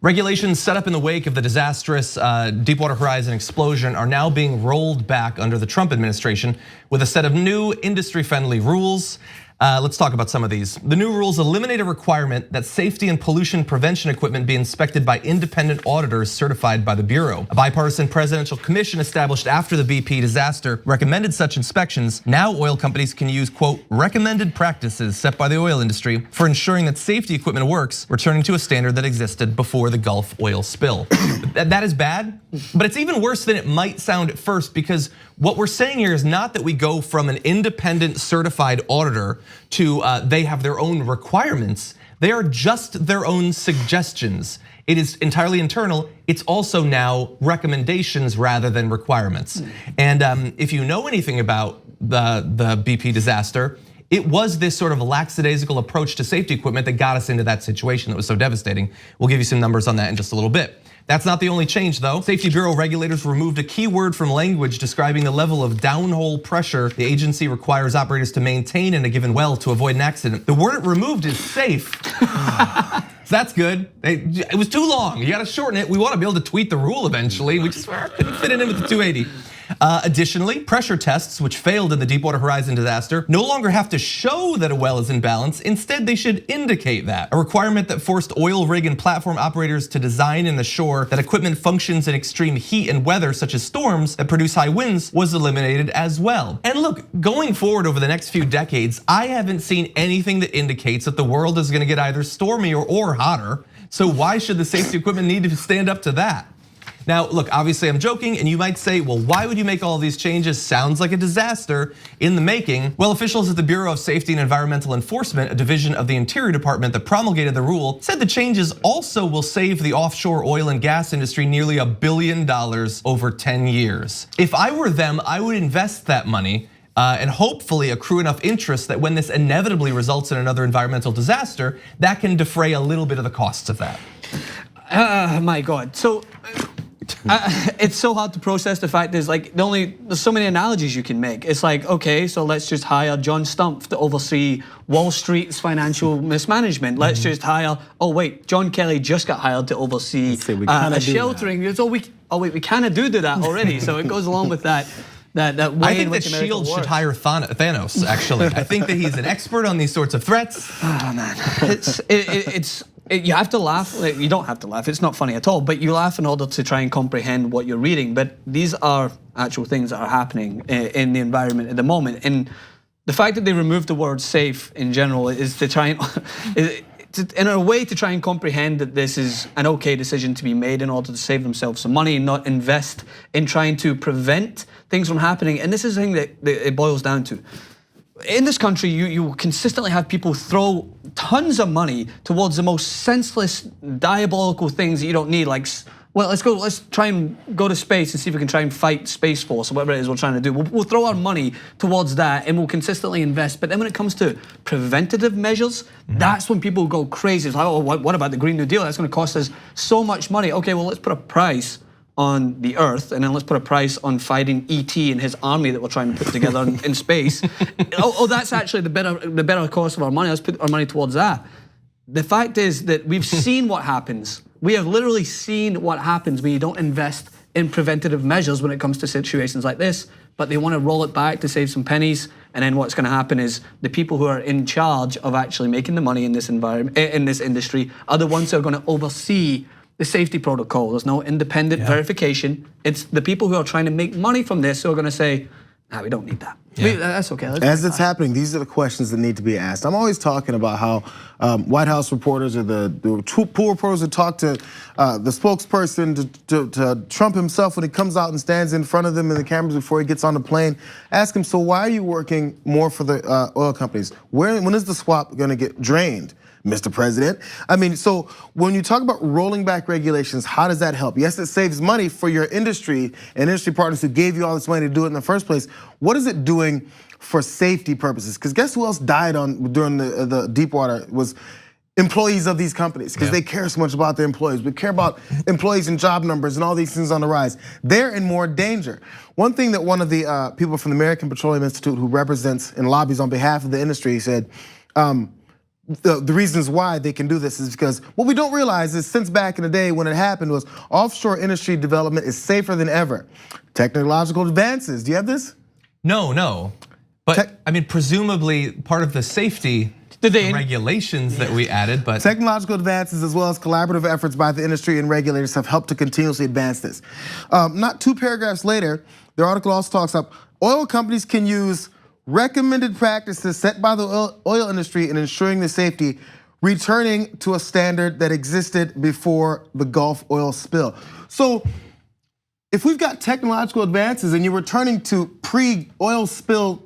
Regulations set up in the wake of the disastrous Deepwater Horizon explosion are now being rolled back under the Trump administration with a set of new industry-friendly rules. Let's talk about some of these. The new rules eliminate a requirement that safety and pollution prevention equipment be inspected by independent auditors certified by the Bureau. A bipartisan presidential commission established after the BP disaster recommended such inspections. Now oil companies can use, quote, recommended practices set by the oil industry for ensuring that safety equipment works, returning to a standard that existed before the Gulf oil spill. That is bad, but it's even worse than it might sound at first, because what we're saying here is not that we go from an independent certified auditor to they have their own requirements. They are just their own suggestions. It is entirely internal. It's also now recommendations rather than requirements. And if you know anything about the BP disaster, it was this sort of lackadaisical approach to safety equipment that got us into that situation that was so devastating. We'll give you some numbers on that in just a little bit. That's not the only change though. Safety Bureau regulators removed a key word from language describing the level of downhole pressure the agency requires operators to maintain in a given well to avoid an accident. The word removed is safe. So that's good. It was too long. You gotta shorten it. We wanna be able to tweet the rule eventually. We just couldn't fit it in with the 280. Additionally, pressure tests, which failed in the Deepwater Horizon disaster, no longer have to show that a well is in balance. Instead, they should indicate that. A requirement that forced oil rig and platform operators to design and assure that equipment functions in extreme heat and weather, such as storms that produce high winds, was eliminated as well. And look, going forward over the next few decades, I haven't seen anything that indicates that the world is gonna get either stormy or hotter. So why should the safety equipment need to stand up to that? Now, look, obviously I'm joking, and you might say, well, why would you make all these changes? Sounds like a disaster in the making. Well, officials at the Bureau of Safety and Environmental Enforcement, a division of the Interior Department that promulgated the rule, said the changes also will save the offshore oil and gas industry nearly $1 billion over 10 years. If I were them, I would invest that money and hopefully accrue enough interest that when this inevitably results in another environmental disaster, that can defray a little bit of the costs of that. My God, so it's so hard to process. The fact is, like, there's so many analogies you can make. It's like, okay, so let's just hire John Stumpf to oversee Wall Street's financial mismanagement. Let's just hire, oh wait, John Kelly just got hired to oversee a sheltering. Oh wait, we kind of do that already. So it goes along with that. That way I think that Shield should hire Thanos, actually. I think that he's an expert on these sorts of threats. Oh man, you have to laugh. You don't have to laugh. It's not funny at all. But you laugh in order to try and comprehend what you're reading. But these are actual things that are happening in the environment at the moment. And the fact that they removed the word "safe" in general is to try and, in a way, to try and comprehend that this is an okay decision to be made in order to save themselves some money and not invest in trying to prevent things from happening. And this is the thing that it boils down to. In this country, you consistently have people throw tons of money towards the most senseless, diabolical things that you don't need. Like, well, let's try and go to space and see if we can try and fight Space Force or whatever it is we're trying to do. We'll throw our money towards that and we'll consistently invest. But then when it comes to preventative measures, that's when people go crazy. It's like, oh, what about the Green New Deal? That's gonna cost us so much money. Okay, well, let's put a price on the Earth, and then let's put a price on fighting ET and his army that we're trying to put together in space. That's actually the better cost of our money. Let's put our money towards that. The fact is that we've seen what happens. We have literally seen what happens when you don't invest in preventative measures when it comes to situations like this. But they want to roll it back to save some pennies, and then what's going to happen is the people who are in charge of actually making the money in this environment, in this industry, are the ones who are going to oversee the safety protocol. There's no independent verification. It's the people who are trying to make money from this who are gonna say, nah, we don't need that. That's okay. As it's happening, these are the questions that need to be asked. I'm always talking about how White House reporters or the pool reporters that talk to the spokesperson to Trump himself when he comes out and stands in front of them in the cameras before he gets on the plane. Ask him, so why are you working more for the oil companies? When is the swap gonna get drained, Mr. President? I mean, so when you talk about rolling back regulations, how does that help? Yes, it saves money for your industry and industry partners who gave you all this money to do it in the first place. What is it doing for safety purposes? Because guess who else died during the Deepwater was employees of these companies, because they care so much about their employees. We care about employees and job numbers and all these things on the rise. They're in more danger. One thing that one of the people from the American Petroleum Institute who represents and lobbies on behalf of the industry said, the reasons why they can do this is because what we don't realize is since back in the day when it happened was offshore industry development is safer than ever. Technological advances, do you have this? No. But I mean, presumably part of the safety regulations that we added, but technological advances as well as collaborative efforts by the industry and regulators have helped to continuously advance this. Not 2 paragraphs later, the article also talks about oil companies can use recommended practices set by the oil industry in ensuring the safety, returning to a standard that existed before the Gulf oil spill. So if we've got technological advances and you're returning to pre-oil spill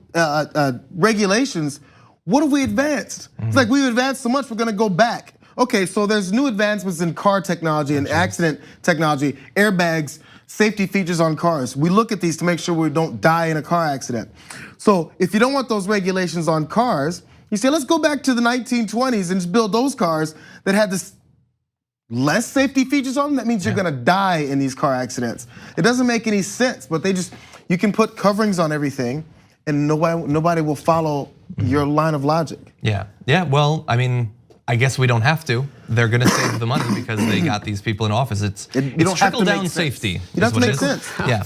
regulations, what have we advanced? It's like we've advanced so much, we're gonna go back. Okay, so there's new advancements in car technology and accident technology, airbags, safety features on cars. We look at these to make sure we don't die in a car accident. So if you don't want those regulations on cars, you say, let's go back to the 1920s and just build those cars that had this less safety features on them. That means you're gonna die in these car accidents. It doesn't make any sense, but you can put coverings on everything and nobody will follow your line of logic. Yeah, well, I mean, I guess we don't have to. They're gonna save the money because they got these people in office. It's trickle down safety. You don't have to make sense. Yeah.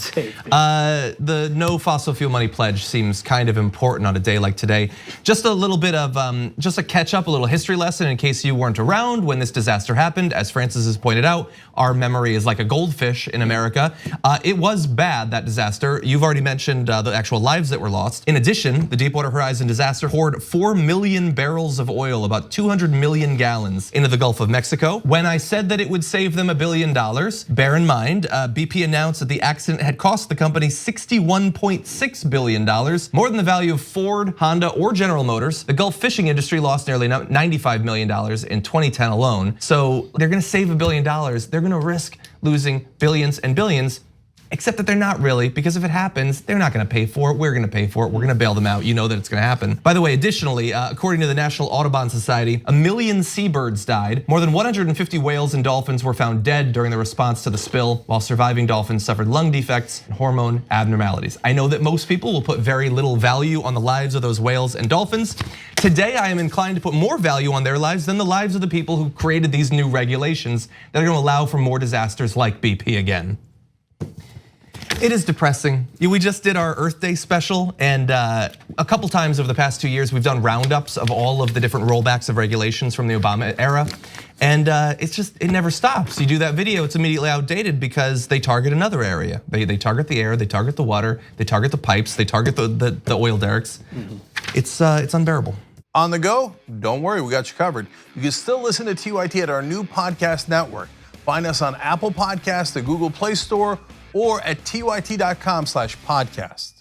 The no fossil fuel money pledge seems kind of important on a day like today. Just a little bit of, just a catch up, a little history lesson in case you weren't around when this disaster happened. As Francis has pointed out, our memory is like a goldfish in America. It was bad, that disaster. You've already mentioned the actual lives that were lost. In addition, the Deepwater Horizon disaster poured 4 million barrels of oil, about 200 million gallons, into the Gulf of Mexico. When I said that it would save them $1 billion, bear in mind, BP announced that the accident had cost the company $61.6 billion, more than the value of Ford, Honda, or General Motors. The Gulf fishing industry lost nearly $95 million in 2010 alone. So they're gonna save $1 billion. They're gonna risk losing billions and billions. Except that they're not really, because if it happens, they're not gonna pay for it, we're gonna pay for it, we're gonna bail them out, you know that it's gonna happen. By the way, additionally, according to the National Audubon Society, 1 million seabirds died. More than 150 whales and dolphins were found dead during the response to the spill, while surviving dolphins suffered lung defects and hormone abnormalities. I know that most people will put very little value on the lives of those whales and dolphins. Today, I am inclined to put more value on their lives than the lives of the people who created these new regulations that are gonna allow for more disasters like BP again. It is depressing. We just did our Earth Day special, and a couple times over the past 2 years, we've done roundups of all of the different rollbacks of regulations from the Obama era. And it never stops. You do that video, it's immediately outdated because they target another area. They target the air, they target the water, they target the pipes, they target the oil derricks. It's unbearable. On the go? Don't worry, we got you covered. You can still listen to TYT at our new podcast network. Find us on Apple Podcasts, the Google Play Store, or at tyt.com/podcast.